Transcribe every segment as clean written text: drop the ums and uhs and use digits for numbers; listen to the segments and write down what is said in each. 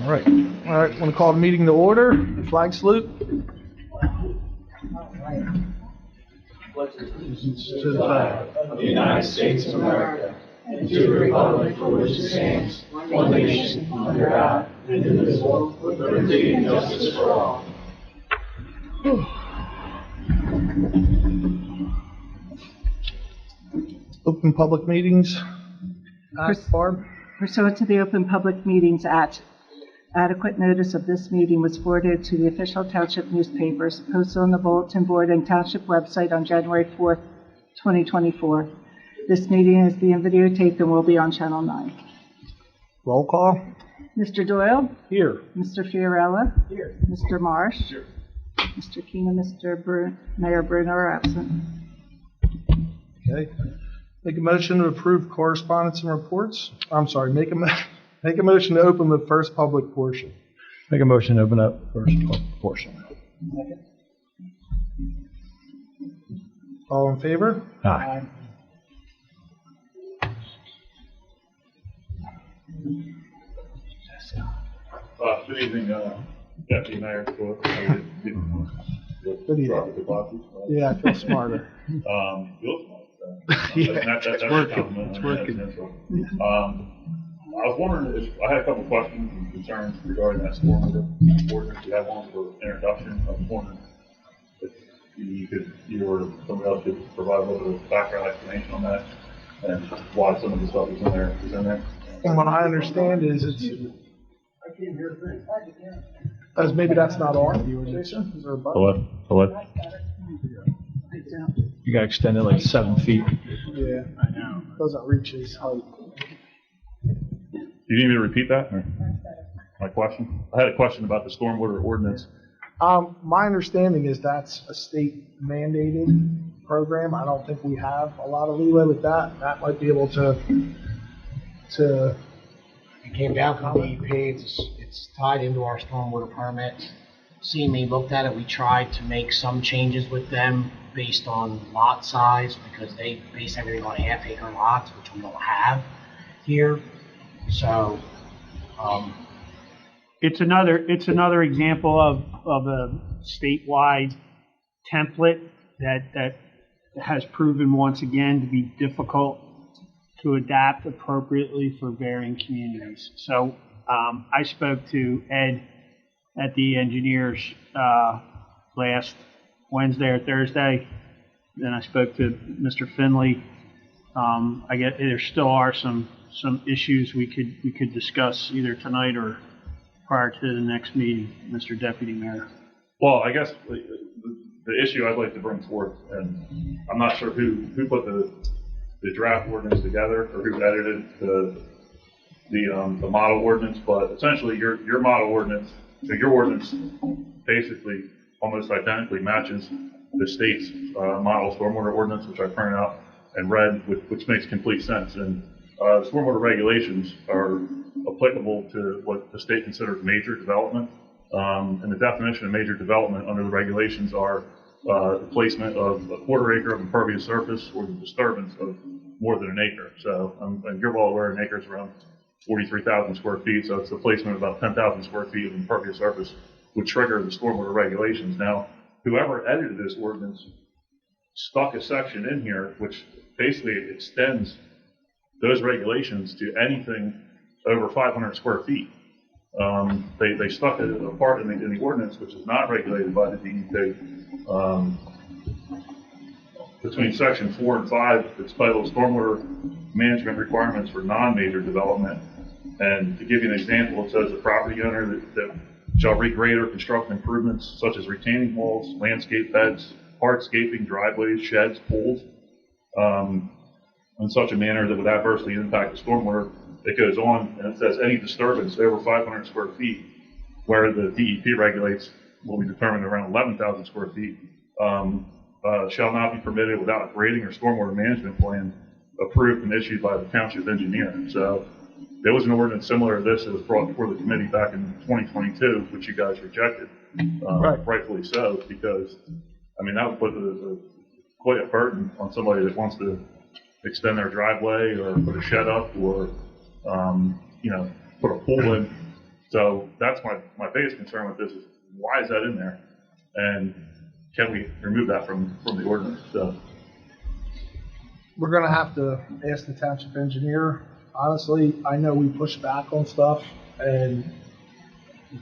All right. I'm going to call the meeting to order. Flag salute. Allegiance to the flag of the United States of America and to the republic for which it stands, one nation, under God, indivisible, with liberty and justice for all. Open Public Meetings Act, Barb. Pursuant to the Open Public Meetings Act, adequate notice of this meeting was forwarded to the official township newspapers, posted on the bulletin board and township website on January 4th, 2024. This meeting is being videotaped and will be on Channel 9. Roll call. Mr. Doyle? Here. Mr. Fiorella? Here. Mr. Marsh? Here. Mr. Keenan, Mayor Bruno are absent. Okay. Make a motion to approve correspondence and reports. I'm sorry, make a motion to open the first public portion. Make a motion to open up first portion. All in favor? Aye. Good evening, Deputy Mayor. Good evening. Yeah, I feel smarter. Yeah, That's working. It's working. I was wondering if I had a couple questions and concerns regarding that stormwater ordinance you have on for introduction. I was wondering if you or somebody else could provide a little bit of background explanation on that and why some of the stuff is in there. From what I understand is as maybe that's not on. Jason, is there a button? Hello? You got to extend it like 7 feet. Yeah, I know. Doesn't reach his height. Do you need me to repeat that? Or my question? I had a question about the stormwater ordinance. My understanding is that's a state mandated program. I don't think we have a lot of leeway with that. That might be able to. It came down from the DEP. It's tied into our stormwater permit. CME looked at it. We tried to make some changes with them based on lot size because they base everything on half-acre lots, which we don't have here. So, it's another example of a statewide template that has proven once again to be difficult to adapt appropriately for varying communities. So I spoke to Ed at the engineers last Wednesday or Thursday. Then I spoke to Mr. Finley. I get there still are some issues we could discuss either tonight or prior to the next meeting, Mr. Deputy Mayor. Well, I guess the issue I'd like to bring forth, and I'm not sure who put the draft ordinance together or who edited the model ordinance, but essentially your model ordinance, so your ordinance basically almost identically matches the state's model stormwater ordinance, which I printed out and read, which makes complete sense. And stormwater regulations are applicable to what the state considers major development. And the definition of major development under the regulations are the placement of a quarter acre of impervious surface or the disturbance of more than an acre. So and you're well aware an acre is around 43,000 square feet, so it's the placement of about 10,000 square feet of impervious surface would trigger the stormwater regulations. Now, whoever edited this ordinance stuck a section in here which basically extends those regulations to anything over 500 square feet. They stuck a part in the ordinance which is not regulated by the DEP. Between section 4 and 5, it's titled Stormwater Management Requirements for Non-Major Development. And to give you an example, it says a property owner that shall regrade or construct improvements such as retaining walls, landscape beds, hardscaping, driveways, sheds, pools, in such a manner that would adversely impact the stormwater. It goes on and it says any disturbance over 500 square feet, where the DEP regulates what we determined around 11,000 square feet, shall not be permitted without a grading or stormwater management plan approved and issued by the township engineer. So there was an ordinance similar to this that was brought before the committee back in 2022, which you guys rejected, rightfully so, because I mean that would put quite a burden on somebody that wants to extend their driveway or put a shed up or put a pool in. So that's my biggest concern with this is why is that in there? And can we remove that from the ordinance? So, We're gonna have to ask the township engineer. Honestly, I know we pushed back on stuff and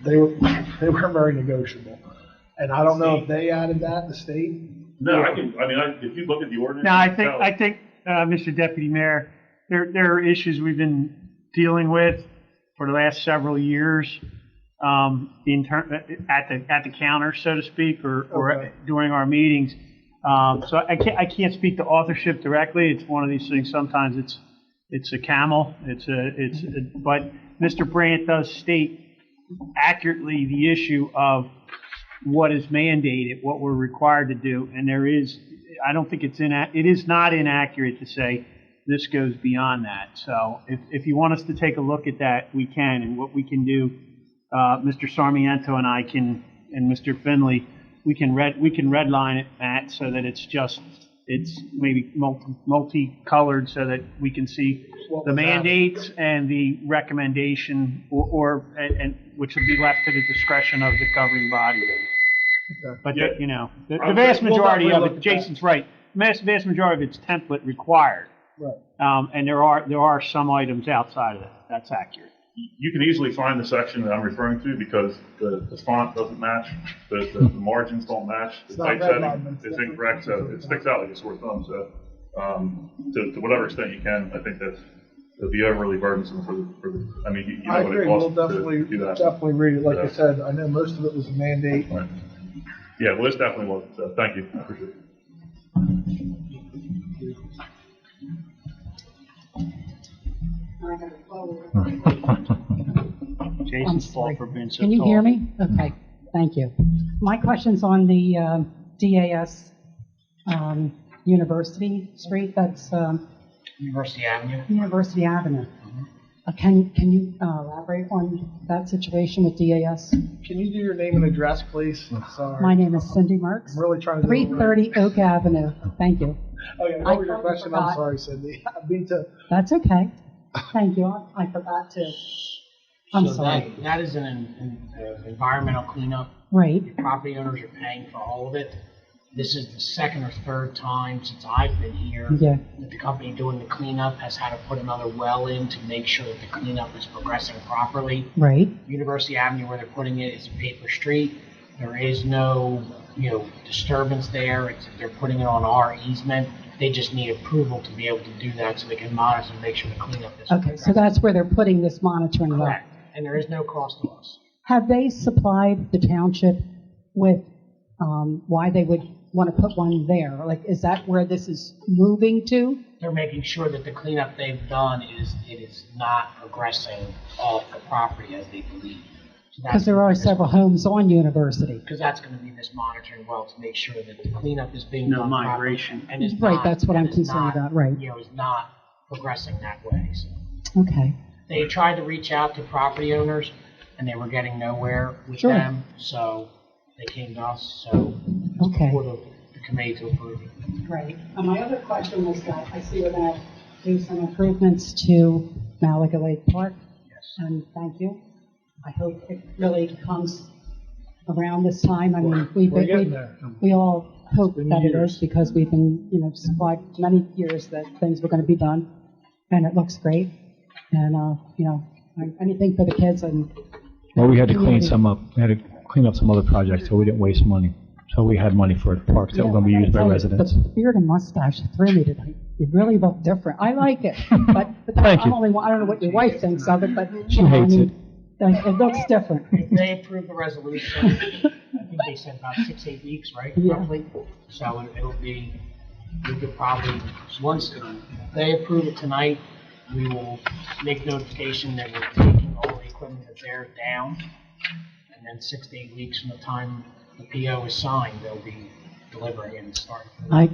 they weren't very negotiable. And I don't know if they added that, the state. no, if you look at the ordinance. No, you can I tell- think, Mr. Deputy Mayor, there are issues we've been dealing with for the last several years, at the counter, so to speak, or Okay. during our meetings. So I can't speak to authorship directly. It's one of these things. Sometimes it's a camel. But Mr. Brandt does state accurately the issue of what is mandated, what we're required to do, and I don't think it is not inaccurate to say this goes beyond that. So if you want us to take a look at that, we can, and what we can do, Mr. Sarmiento and I can, and Mr. Finley, we can redline it, Matt, so that it's maybe multicolored so that we can see What the was added. mandates and the recommendation, and which would be left to the discretion of the governing body. Okay. But, Yeah. the We'll vast majority definitely of look it, at Jason's right, vast majority of it's template required. Right. And there are some items outside of that. That's accurate. You can easily find the section that I'm referring to because the font doesn't match, the margins don't match, the It's not typesetting redlined, is incorrect, so it sticks out like a sore thumb. So, to whatever extent you can, I think it'd be overly burdensome for the. I mean, you I know what agree, it we'll costs to do that. definitely read it. Like I Yeah. said, I know most of it was a mandate. Right. Yeah, well, this definitely was. So, thank you. I appreciate it. Jason's fault for being so Can you tall. hear me? Okay, thank you. My question's on the DAS University Street, that's University Avenue. University Avenue. Can you elaborate on that situation with DAS? Can you do your name and address, please? Sorry. My name is Cindy Marks, I'm really trying to do it right. 330 Oak Avenue. Thank you. Okay, what was your question? I'm sorry, Cindy. Me too. That's okay. Thank you. I forgot to. I'm So sorry. that is an environmental cleanup. Right, The property owners are paying for all of it. This is the second or third time since I've been here yeah, that the company doing the cleanup has had to put another well in to make sure that the cleanup is progressing properly. right, University Avenue, where they're putting it, is a paper street. There is no, disturbance there. They're putting it on our easement. They just need approval to be able to do that so they can monitor and make sure the cleanup is okay, progressing. so that's where they're putting this monitoring well. Correct. And there is no cost to us. Have they supplied the township with why they would want to put one there? Like, is that where this is moving to? They're making sure that the cleanup they've done it is not progressing off the property as they believe. Because there are several homes on University. Because that's going to be this monitoring well to make sure that the cleanup is being No done properly migration. and is Right, not- that's what I'm and is concerned not, about, right. Is not progressing that way. So Okay, they tried to reach out to property owners and they were getting nowhere with Sure. them, so they came to us. So it's Okay. before the committee to approve it. great. My other question was that I see we're going to do some improvements to Malaga Lake Park. Yes. And thank you. I hope it really comes around this time. I mean, We're getting there. we all hope been that it years. is because we've been, supplied many years that things were going to be done, and it looks great. And anything for the kids and Well, we had to clean community. some up. We had to clean up some other projects, so we didn't waste money. So we had money for parks that were going to be used by Yeah, residents. The beard and mustache threw me tonight. You really look different. I like it, but Thank I'm you. only. I don't know what your wife thinks of it, but She hates it. It looks different. If they approve the resolution, I think they said about 6-8 weeks, right, Yeah. roughly? So we could probably, once they approve it tonight, we will make notification that we're taking all the equipment that's there down. And then 6 to 8 weeks from the time the PO is signed, they'll be delivering and starting. I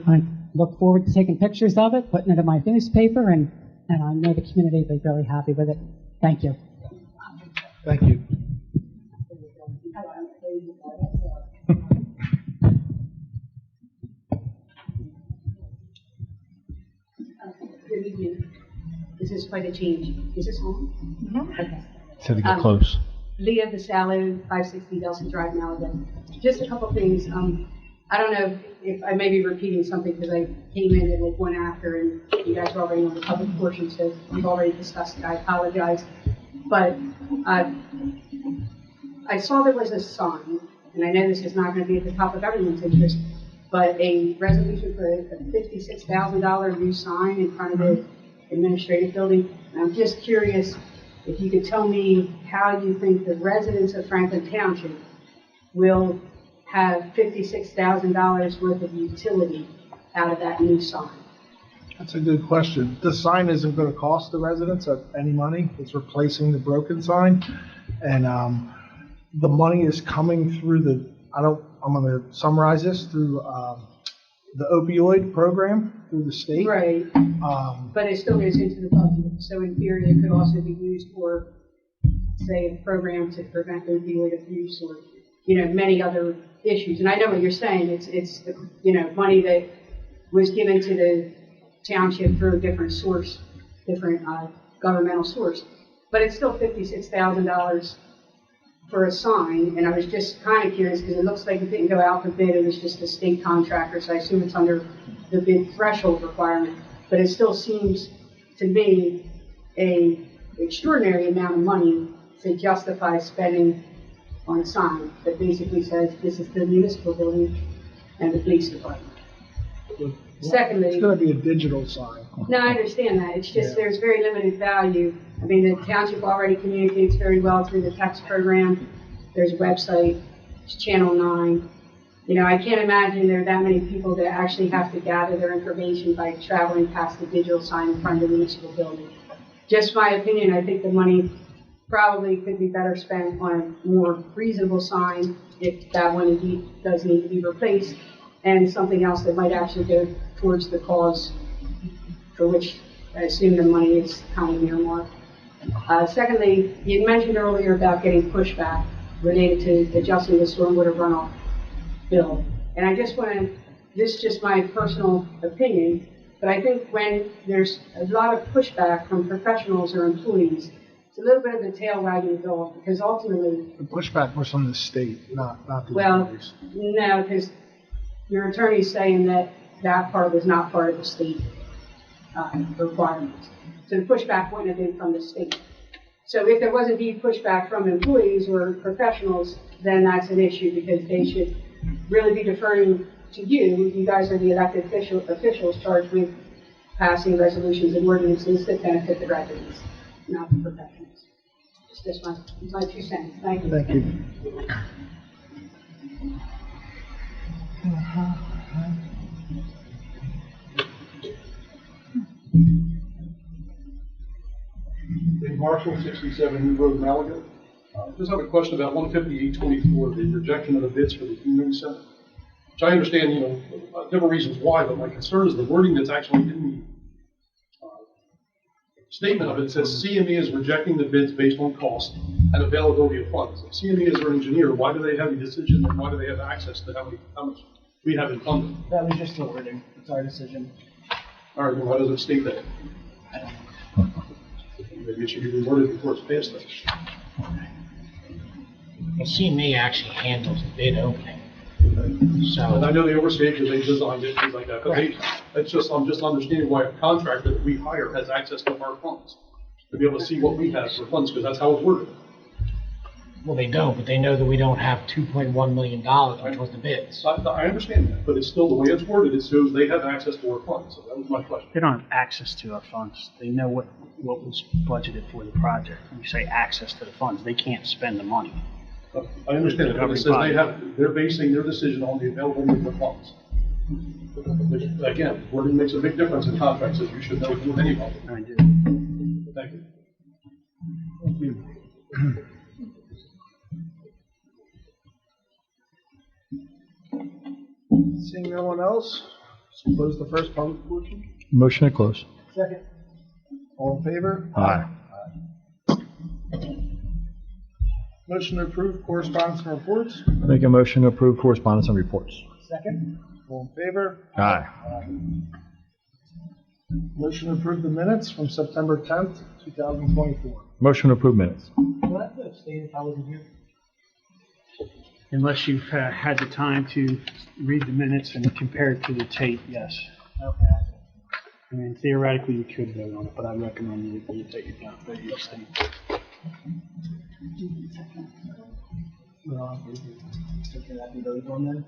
look forward to taking pictures of it, putting it in my newspaper, and I know the community will be really happy with it. Thank you. Thank you. Good evening. This is quite a change. Is this home? Okay. So to get close. Leah Vasallo, 560 Delson Drive, Malaga. Just a couple things. I don't know if I may be repeating something because I came in at like 1 after and you guys are already on the public portion, so we've already discussed it. I apologize. But I saw there was a sign, and I know this is not going to be at the top of everyone's interest, but a resolution for a $56,000 new sign in front of the administrative building. And I'm just curious if you could tell me how you think the residents of Franklin Township will have $56,000 worth of utility out of that new sign. That's a good question. The sign isn't going to cost the residents any money. It's replacing the broken sign. And the money is coming through I'm going to summarize this through the opioid program through the state. Right. But it still goes into the budget. So in theory, it could also be used for, say, a program to prevent opioid abuse or, many other issues. And I know what you're saying. It's money that was given to the township through a different source, different governmental source. But it's still $56,000 for a sign, and I was just kind of curious because it looks like it didn't go out for bid. It was just a state contractor, so I assume it's under the bid threshold requirement. But it still seems to me an extraordinary amount of money to justify spending on a sign that basically says this is the municipal building and the police department. Secondly, it's going to be a digital sign. No, I understand that. It's just there's very limited value. I mean, the township already communicates very well through the text program. There's a website, it's Channel 9. I can't imagine there are that many people that actually have to gather their information by traveling past the digital sign in front of the municipal building. Just my opinion, I think the money probably could be better spent on a more reasonable sign if that one indeed does need to be replaced, and something else that might actually go towards the cause for which I assume the money is kind of earmarked. Secondly, you mentioned earlier about getting pushback related to adjusting the stormwater runoff bill. And I just want to, this is just my personal opinion, but I think when there's a lot of pushback from professionals or employees, it's a little bit of the tail wagging the dog, because ultimately... The pushback was from the state, not the employees. No, because your attorney's saying that that part was not part of the state requirements. So the pushback wouldn't have been from the state. So if there was indeed pushback from employees or professionals, then that's an issue, because they should really be deferring to you. You guys are the elected officials charged with passing resolutions and ordinances that benefit the residents, not the professionals. It's just my 2 cents. Thank you. Thank you. Dave Marshall, 67 New Road, Malaga. Just have a question about 15824, the rejection of the bids for the community center. Which I understand, different reasons why, but my concern is the wording that's actually in the statement of it. It says CME is rejecting the bids based on cost and availability of funds. If CME is our engineer, why do they have a decision and why do they have access to how much we have in funding? That was just the wording. It's our decision. All right, then why does it state that? Maybe it should be reworded before it's passed. Well, CME actually handles the bid opening. So, And I know they oversee it because they designed it, things like that, but I'm just understanding why a contractor that we hire has access to our funds, to be able to see what we have for funds, because that's how it's worded. well, they don't, but they know that we don't have $2.1 million, which was the bids. I understand that, but it's still the way it's worded, it shows they have access to our funds, so that was my question. They don't have access to our funds. They know what was budgeted for the project. When you say access to the funds, they can't spend the money. I understand that, but it says they're basing their decision on the availability of the funds. Which, again, wording makes a big difference in contracts, as you should know more than anybody. I do. Thank you. Thank you. Seeing no one else, let's close the first public portion. Motion to close. Second. All in favor? Aye. Motion to approve correspondence and reports. Make a motion to approve correspondence and reports. Second. All in favor? Aye. Motion to approve the minutes from September 10th, 2024. Motion to approve minutes. Do I have to abstain if I wasn't here? Unless you've had the time to read the minutes and compare it to the tape, yes. Okay. I mean, theoretically, you could vote on it, but I recommend that you don't, that you abstain.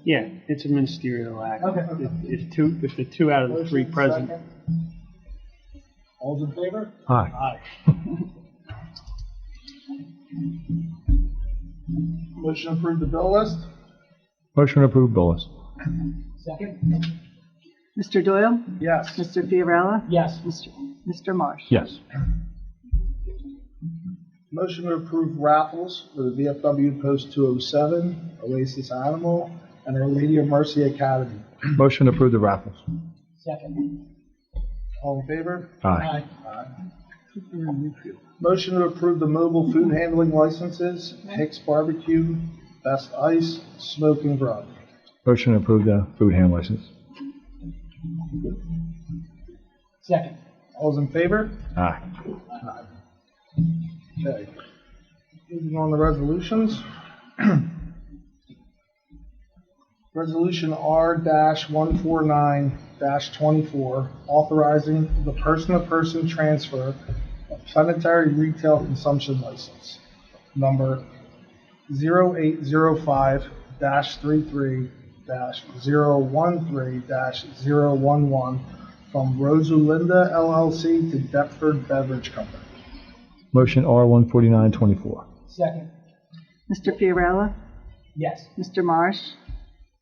Yeah, it's a ministerial act. Okay. If the two out of the three Motion present. second. All's in favor? Aye. Aye. Motion to approve the bill list? Motion to approve bill list. Second? Mr. Doyle? Yes. Mr. Fiorella? Yes. Mr. Marsh? Yes. Motion to approve raffles for the VFW Post 207, Oasis Animal, and Our Lady of Mercy Academy. Motion to approve the raffles. Second? All in favor? Aye. Motion to approve the mobile food handling licenses, Hicks Barbecue, Best Ice, Smoke and Grub. Motion to approve the food hand license. Second? All's in favor? Aye. Okay. Moving on to resolutions. Resolution R-149-24, authorizing the person-to-person transfer of planetary retail consumption license, number 0805-33-013-011 from Rosalinda LLC to Deptford Beverage Company. Motion R-149-24. Second? Mr. Fiorella? Yes. Mr. Marsh?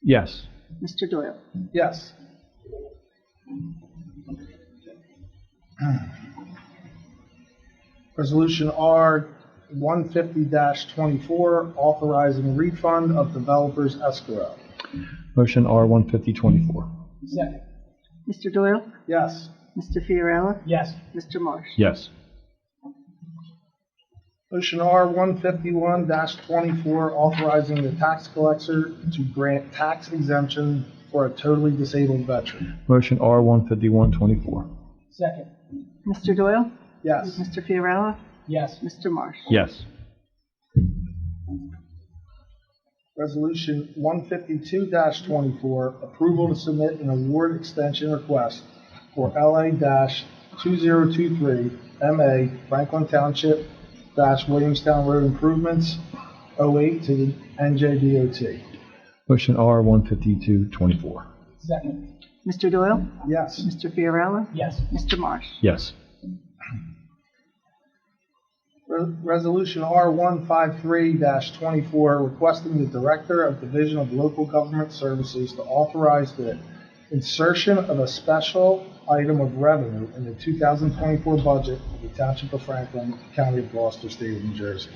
Yes. Mr. Doyle? Yes. Resolution R-150-24, authorizing refund of developers escrow. Motion R-150-24. Second? Mr. Doyle? Yes. Mr. Fiorella? Yes. Mr. Marsh? Yes. Motion R-151-24, authorizing the tax collector to grant tax exemption for a totally disabled veteran. Motion R-151-24. Second? Mr. Doyle? Yes. Mr. Fiorella? Yes. Mr. Marsh? Yes. Resolution 152-24, approval to submit an award extension request for LA-2023 MA Franklin Township Williamstown Road Improvements 08 to the NJDOT. Motion R-152-24. Second? Mr. Doyle? Yes. Mr. Fiorella? Yes. Mr. Marsh? Yes. Resolution R-153-24, requesting the Director of Division of Local Government Services to authorize the insertion of a special item of revenue in the 2024 budget of the Township of Franklin, County of Gloucester, State of New Jersey.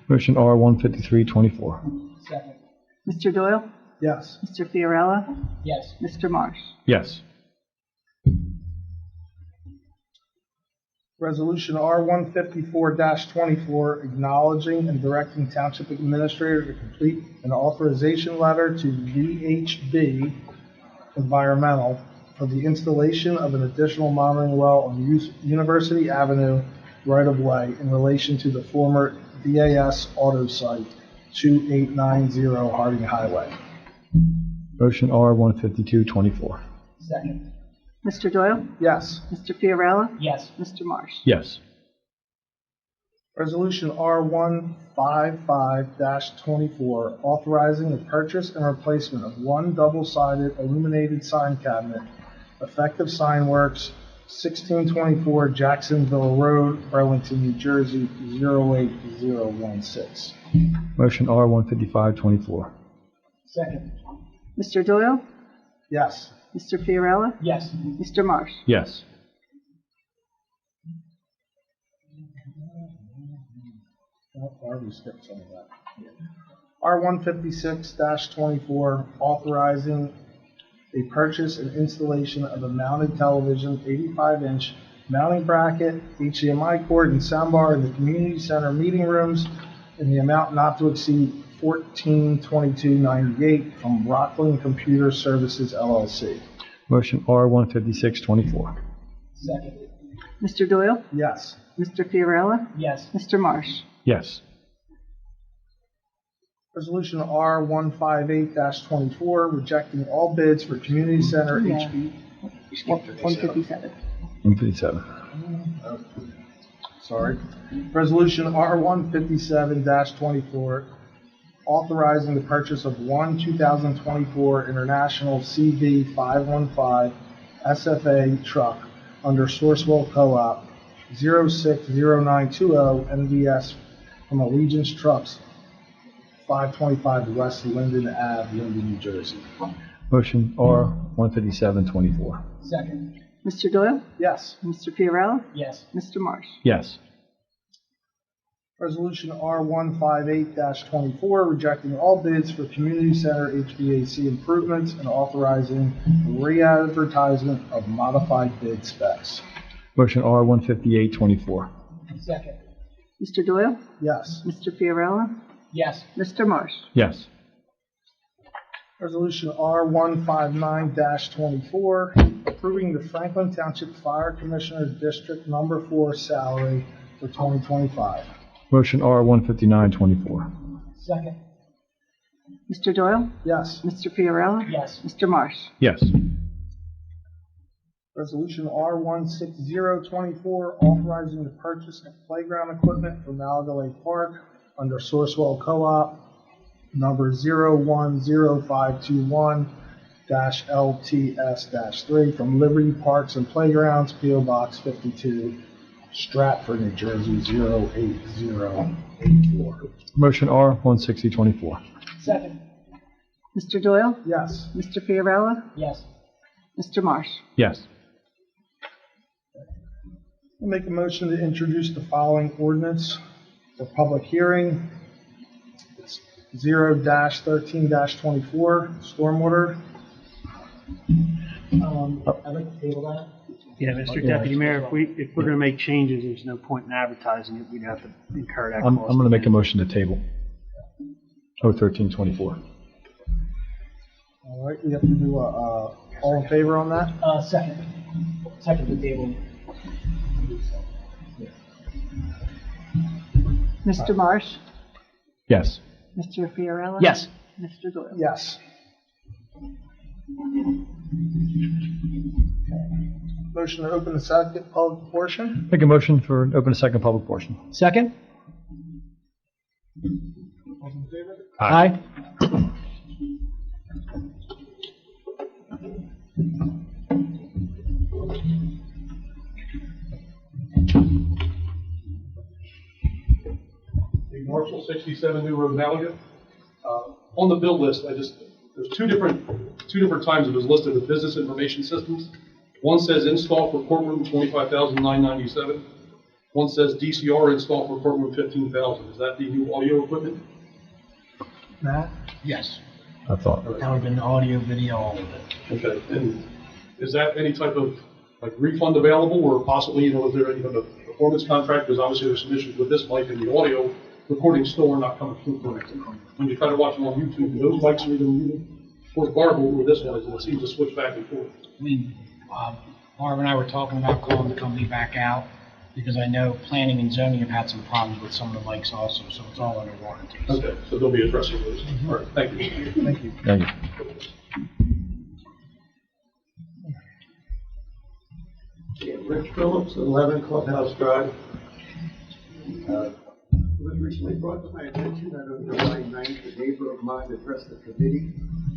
Motion R-153-24. Second? Mr. Doyle? Yes. Mr. Fiorella? Yes. Mr. Marsh? Yes. Resolution R-154-24, acknowledging and directing Township Administrator to complete an authorization letter to VHB Environmental for the installation of an additional monitoring well on University Avenue right-of-way in relation to the former DAS Auto Site, 2890 Harding Highway. Motion R-152-24. Second? Mr. Doyle? Yes. Mr. Fiorella? Yes. Mr. Marsh? Yes. Resolution R-155-24, authorizing the purchase and replacement of one double-sided illuminated sign cabinet, Effective Sign Works, 1624 Jacksonville Road, Burlington, New Jersey, 08016. Motion R-155-24. Second? Mr. Doyle? Yes. Mr. Fiorella? Yes. Mr. Marsh? Yes. I already skipped some of that. R-156-24, authorizing a purchase and installation of a mounted television, 85-inch mounting bracket, HDMI cord, and soundbar in the community center meeting rooms in the amount not to exceed $1422.98 from Rockland Computer Services LLC. Motion R-156-24. Second. Mr. Doyle? Yes. Mr. Fiorella? Yes. Mr. Marsh? Yes. Resolution R158-24, rejecting all bids for community center Yeah. HV. 157. 157. Sorry. Resolution R157-24, authorizing the purchase of one 2024 International CB 515 SFA truck under Sourcewell Co-op 060920 MDS from Allegiance Trucks, 525 West Linden Ave, Linden, New Jersey. Motion R 157-24. Second. Mr. Doyle? Yes. Mr. Fiorella? Yes. Mr. Marsh? Yes. Resolution R158-24, rejecting all bids for community center HVAC improvements and authorizing re-advertisement of modified bid specs. Motion R 158-24. Second. Mr. Doyle? Yes. Mr. Fiorella? Yes. Mr. Marsh? Yes. Resolution R159-24, approving the Franklin Township Fire Commissioner District Number 4 salary for 2025. Motion R 159-24. Second. Mr. Doyle? Yes. Mr. Fiorella? Yes. Mr. Marsh? Yes. Resolution R160-24, authorizing the purchase of playground equipment for Malaga Lake Park under Sourcewell Co-op number 010521-LTS-3 from Liberty Parks and Playgrounds, P.O. Box 52, Stratford, New Jersey 08084. Motion R 160-24. Second. Mr. Doyle? Yes. Mr. Fiorella? Yes. Mr. Marsh? Yes. I'll make a motion to introduce the following ordinance for public hearing. It's 0-13-24, stormwater. I'd like to table that. Yeah, Mr. Deputy Mayor, if we're gonna make changes, there's no point in advertising it. We'd have to incur that I'm cost. going to make a motion to table. 013-24. All right, we have to do all in favor on that? Second. Second to table. Mr. Marsh? Yes. Mr. Fiorella? Yes. Mr. Doyle? Yes. Motion to open the second public portion? Make a motion for open a second public portion. Second. All in favor? Aye. Marshall, 67 New Road, Malaga. On the bill list, there's two different times it was listed with business information systems. One says install for courtroom, $25,997. One says DCR install for courtroom, $15,000. Is that the new audio equipment? Matt? Yes. I thought. That would have been audio, video, all of it. Okay, and is that any type of like refund available, or possibly, is there any kind of performance contract? Because obviously there's some issues with this mic and the audio recording still are not coming through correctly. When you try to watch them on YouTube, those mics are either moving towards garbled or this one is, and it seems to switch back and forth. Barb and I were talking about calling the company back out because I know planning and zoning have had some problems with some of the mics also, so it's all under warranty. Okay, so they'll be addressing those. All right, thank you. Thank you. Thank you. Rich Phillips, 11 Clubhouse Drive. It was recently brought to my attention that on July 9th, a neighbor of mine addressed the committee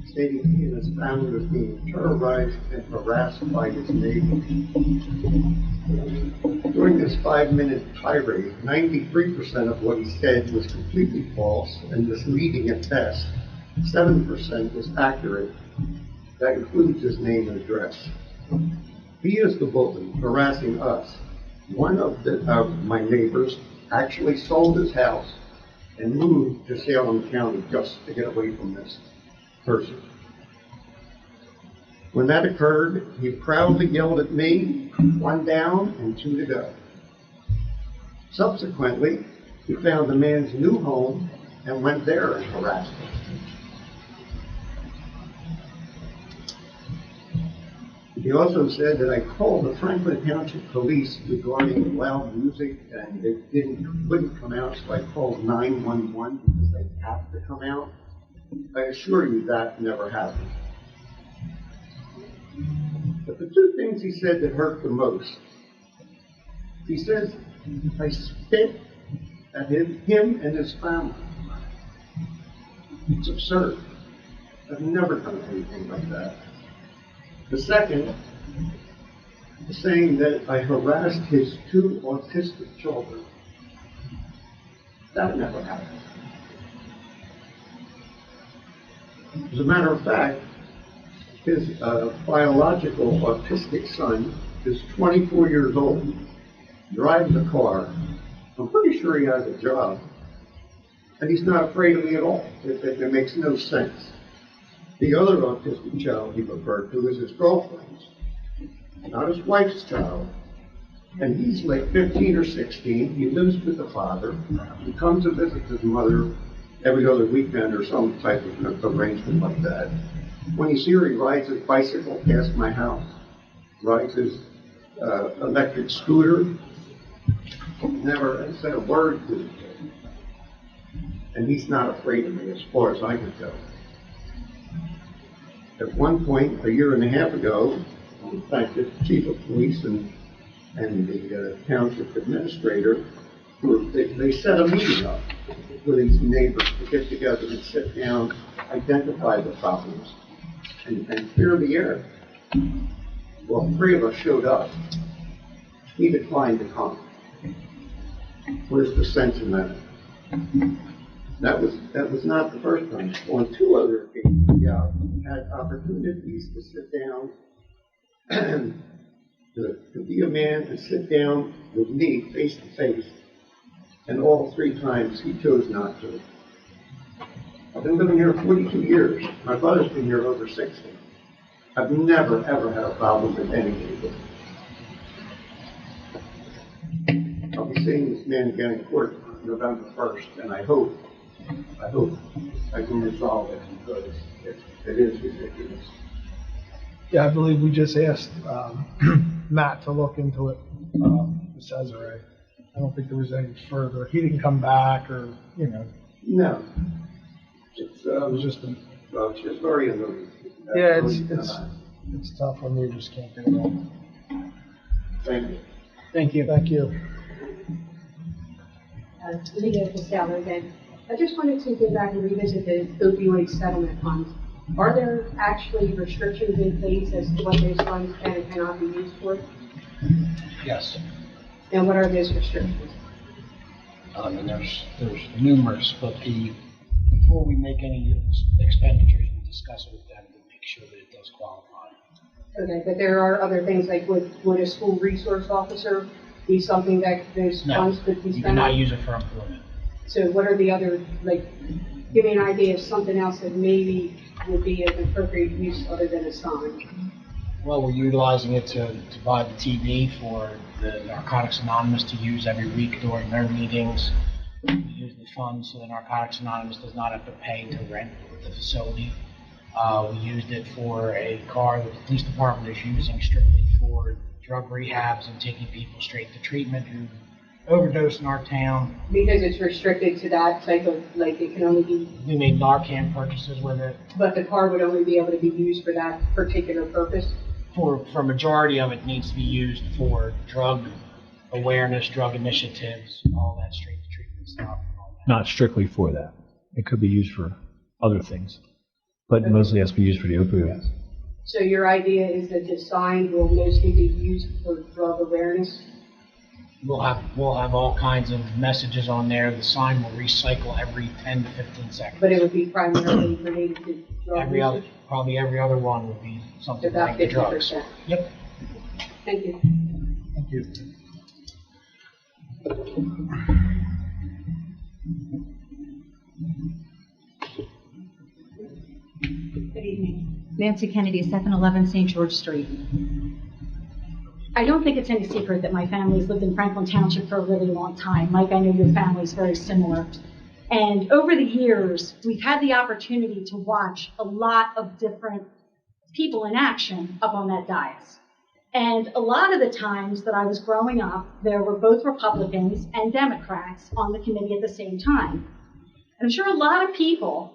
stating he and his family was being terrorized and harassed by his neighbors. During this 5-minute tirade, 93% of what he said was completely false and misleading at best. 7% was accurate. That includes his name and address. He is the bully harassing us. One of my neighbors actually sold his house and moved to Salem County just to get away from this person. When that occurred, he proudly yelled at me, 1 down and 2 to go. Subsequently, he found the man's new home and went there and harassed him. He also said that I called the Franklin Township Police regarding loud music and they wouldn't come out, so I called 911 because they have to come out. I assure you that never happened. But the two things he said that hurt the most, he says, I spit at him and his family. It's absurd. I've never done anything like that. The second is saying that I harassed his two autistic children. That never happened. As a matter of fact, his biological autistic son is 24 years old, drives a car. I'm pretty sure he has a job, and he's not afraid of me at all. It makes no sense. The other autistic child he referred to is his girlfriend's, not his wife's child. And he's like 15 or 16. He lives with the father. He comes to visit his mother every other weekend or some type of arrangement like that. When he's here, he rides his bicycle past my house, rides his electric scooter. Never said a word to the kid. And he's not afraid of me as far as I can tell. At one point, a year and a half ago, in fact, the chief of police and the township administrator, they set a meeting up with these neighbors to get together and sit down, identify the problems, and clear the air. Well, 3 of us showed up. He declined to come. Where's the sense in that? That was not the first time. On 2 other occasions, yeah, we had opportunities to sit down, to be a man and sit down with me face to face, and all 3 times he chose not to. I've been living here 42 years. My brother's been here over 60. I've never, ever had a problem with anything. I'll be seeing this man again in court November 1st, and I hope I can resolve it because it is ridiculous. Yeah, I believe we just asked Matt to look into it, Cesare. I don't think there was any further. He didn't come back or, No. It was just a... Well, it's just very annoying. Yeah, it's tough when we just can't get it all. Thank you. Thank you. Thank you. Lydia Costello again. I just wanted to go back and revisit the opioid settlement funds. Are there actually restrictions in place as to what those funds can and cannot be used for? Yes. And what are those restrictions? I mean, there's numerous, but before we make any expenditures, we discuss it with them to make sure that it does qualify. Okay, but there are other things like would a school resource officer be something that those funds could be spent on? You cannot use it for employment. So what are the other, give me an idea of something else that maybe would be an appropriate use other than a sign? Well, we're utilizing it to buy the TV for the Narcotics Anonymous to use every week during their meetings. We use the funds so that Narcotics Anonymous does not have to pay to rent the facility. We used it for a car that the police department is using strictly for drug rehabs and taking people straight to treatment who overdose in our town. Because it's restricted to that type of, it can only be... We made Narcan purchases with it. But the car would only be able to be used for that particular purpose? For majority of it needs to be used for drug awareness, drug initiatives, all that straight to treatment stuff. Not strictly for that. It could be used for other things, but mostly has to be used for the opioids. So your idea is that the sign will mostly be used for drug awareness? We'll have all kinds of messages on there. The sign will recycle every 10 to 15 seconds. But it would be primarily related to drug usage? Probably every other one would be something About like drugs. 50%. Yep. Thank you. Thank you. Good evening. Nancy Kennedy, 711 St. George Street. I don't think it's any secret that my family's lived in Franklin Township for a really long time. Mike, I know your family's very similar. And over the years, we've had the opportunity to watch a lot of different people in action up on that dais. And a lot of the times that I was growing up, there were both Republicans and Democrats on the committee at the same time. I'm sure a lot of people,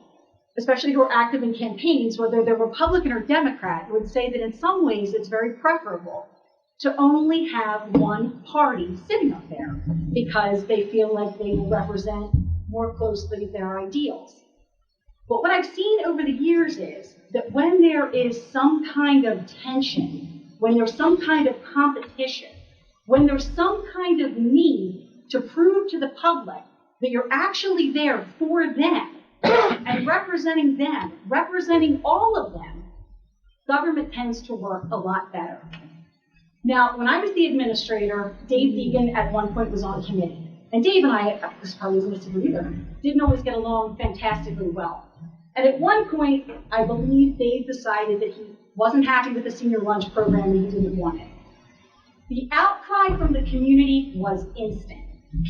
especially who are active in campaigns, whether they're Republican or Democrat, would say that in some ways it's very preferable to only have one party sitting up there because they feel like they will represent more closely their ideals. But what I've seen over the years is that when there is some kind of tension, when there's some kind of competition, when there's some kind of need to prove to the public that you're actually there for them and representing all of them, government tends to work a lot better. Now, when I was the administrator, Dave Deegan at one point was on committee. And Dave and I, this probably isn't a secret either, didn't always get along fantastically well. And at one point, I believe Dave decided that he wasn't happy with the senior lunch program and he didn't want it. The outcry from the community was instant.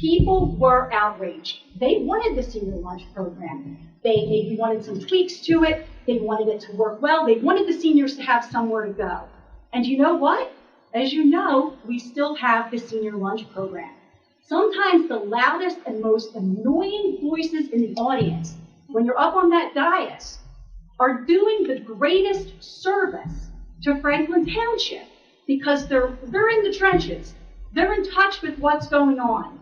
People were outraged. They wanted the senior lunch program. They maybe wanted some tweaks to it. They wanted it to work well. They wanted the seniors to have somewhere to go. And you know what? As you know, we still have the senior lunch program. Sometimes the loudest and most annoying voices in the audience, when you're up on that dais, are doing the greatest service to Franklin Township because they're in the trenches. They're in touch with what's going on.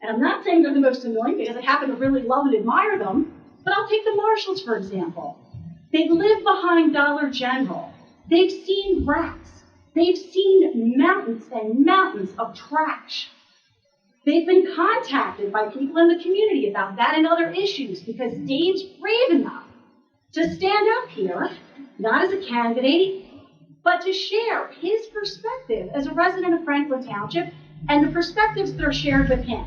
And I'm not saying they're the most annoying because I happen to really love and admire them, but I'll take the marshals, for example. They live behind Dollar General. They've seen rats. They've seen mountains and mountains of trash. They've been contacted by people in the community about that and other issues because Dave's brave enough to stand up here, not as a candidate, but to share his perspective as a resident of Franklin Township and the perspectives that are shared with him.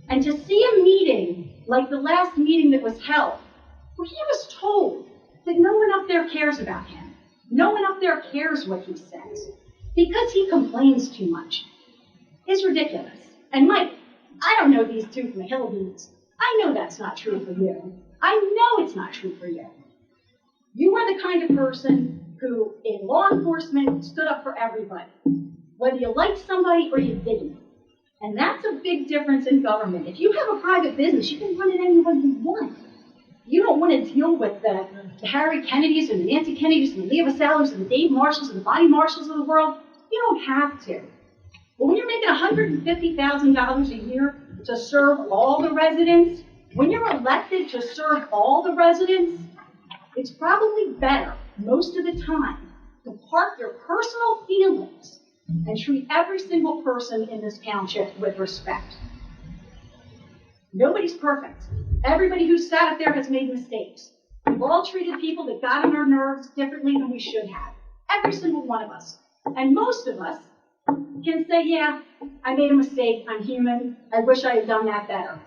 And to see a meeting like the last meeting that was held, where he was told that no one up there cares about him. No one up there cares what he says because he complains too much. It's ridiculous. And Mike, I don't know these two from the Hillbeats. I know that's not true for you. I know it's not true for you. You are the kind of person who, in law enforcement, stood up for everybody, whether you liked somebody or you didn't. And that's a big difference in government. If you have a private business, you can run it any way you want. You don't want to deal with the Harry Kennedys and the Nancy Kennedys and the Lea Vasalos and the Dave Marshalls and the Bonnie Marshalls of the world. You don't have to. But when you're making $150,000 a year to serve all the residents, when you're elected to serve all the residents, it's probably better, most of the time, to park your personal feelings and treat every single person in this township with respect. Nobody's perfect. Everybody who's sat up there has made mistakes. We've all treated people that got on our nerves differently than we should have. Every single one of us. And most of us can say, yeah, I made a mistake, I'm human, I wish I had done that better.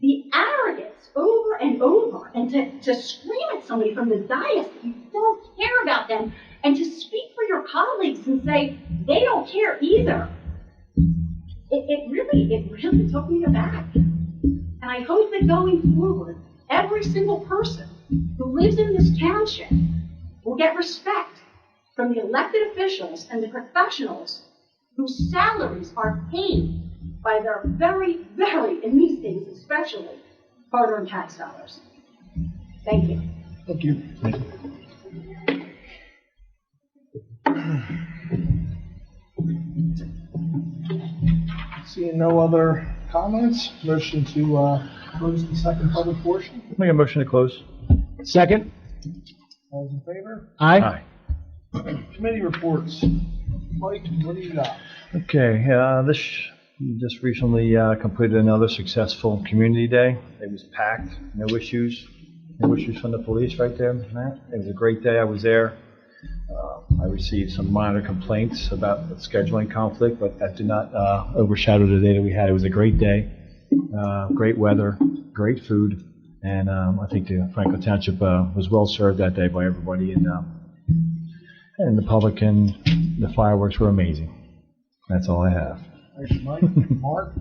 The arrogance over and over, and to scream at somebody from the dais that you don't care about them, and to speak for your colleagues and say, they don't care either. It really took me aback. And I hope that going forward, every single person who lives in this township will get respect from the elected officials and the professionals whose salaries are paid by their very, very, in these days especially, hard-earned tax dollars. Thank you. Thank you. Seeing no other comments, motion to close the second public portion. Make a motion to close. Second. All those in favor? Aye. Committee reports. Mike, what do you got? Okay, we just recently completed another successful community day. It was packed, no issues from the police right there, Matt. It was a great day. I was there. I received some minor complaints about the scheduling conflict, but that did not overshadow the day that we had. It was a great day, great weather, great food, and I think the Franklin Township was well served that day by everybody, and the public and the fireworks were amazing. That's all I have. Thanks, Mike. Mark?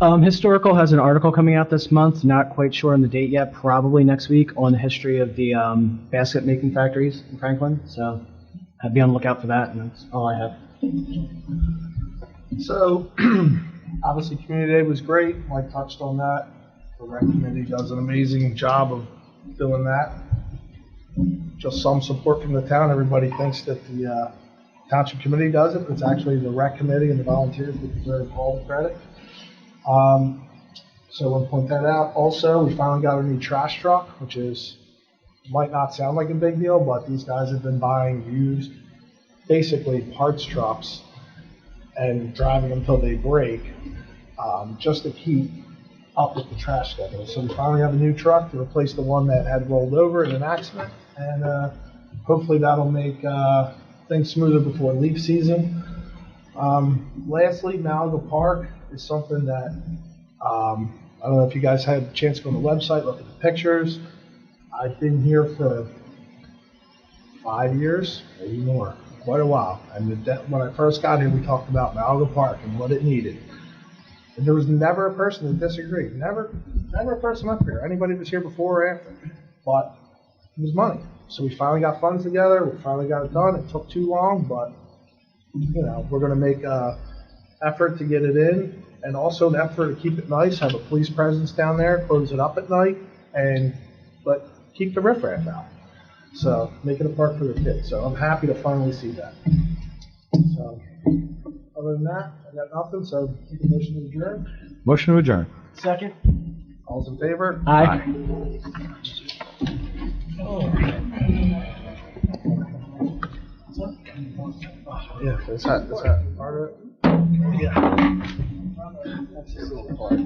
Historical has an article coming out this month, not quite sure on the date yet, probably next week, on the history of the basket making factories in Franklin. So I'd be on the lookout for that, and that's all I have. So, obviously, Community Day was great. Mike touched on that. The rec committee does an amazing job of doing that. Just some support from the town. Everybody thinks that the township committee does it, but it's actually the rec committee and the volunteers that deserve all the credit. So I want to point that out. Also, we finally got a new trash truck, which might not sound like a big deal, but these guys have been buying used, basically parts trucks and driving them until they break, just to keep up with the trash schedule. So we finally have a new truck to replace the one that had rolled over in an accident, and hopefully that'll make things smoother before leaf season. Lastly, Malaga Park is something that I don't know if you guys had a chance to go on the website, look at the pictures. I've been here for 5 years, maybe more, quite a while. And when I first got here, we talked about Malaga Park and what it needed. And there was never a person that disagreed. Never a person up here. Anybody was here before or after. But it was money. So we finally got funds together. We finally got it done. It took too long, but we're going to make an effort to get it in, and also an effort to keep it nice, have a police presence down there, close it up at night, but keep the riffraff out. So make it a park for the kids. So I'm happy to finally see that. So other than that, I got nothing. So make a motion to adjourn. Motion to adjourn. Second? All's in favor? Aye. Yeah, that's that. Part of it. Yeah. That's the little part.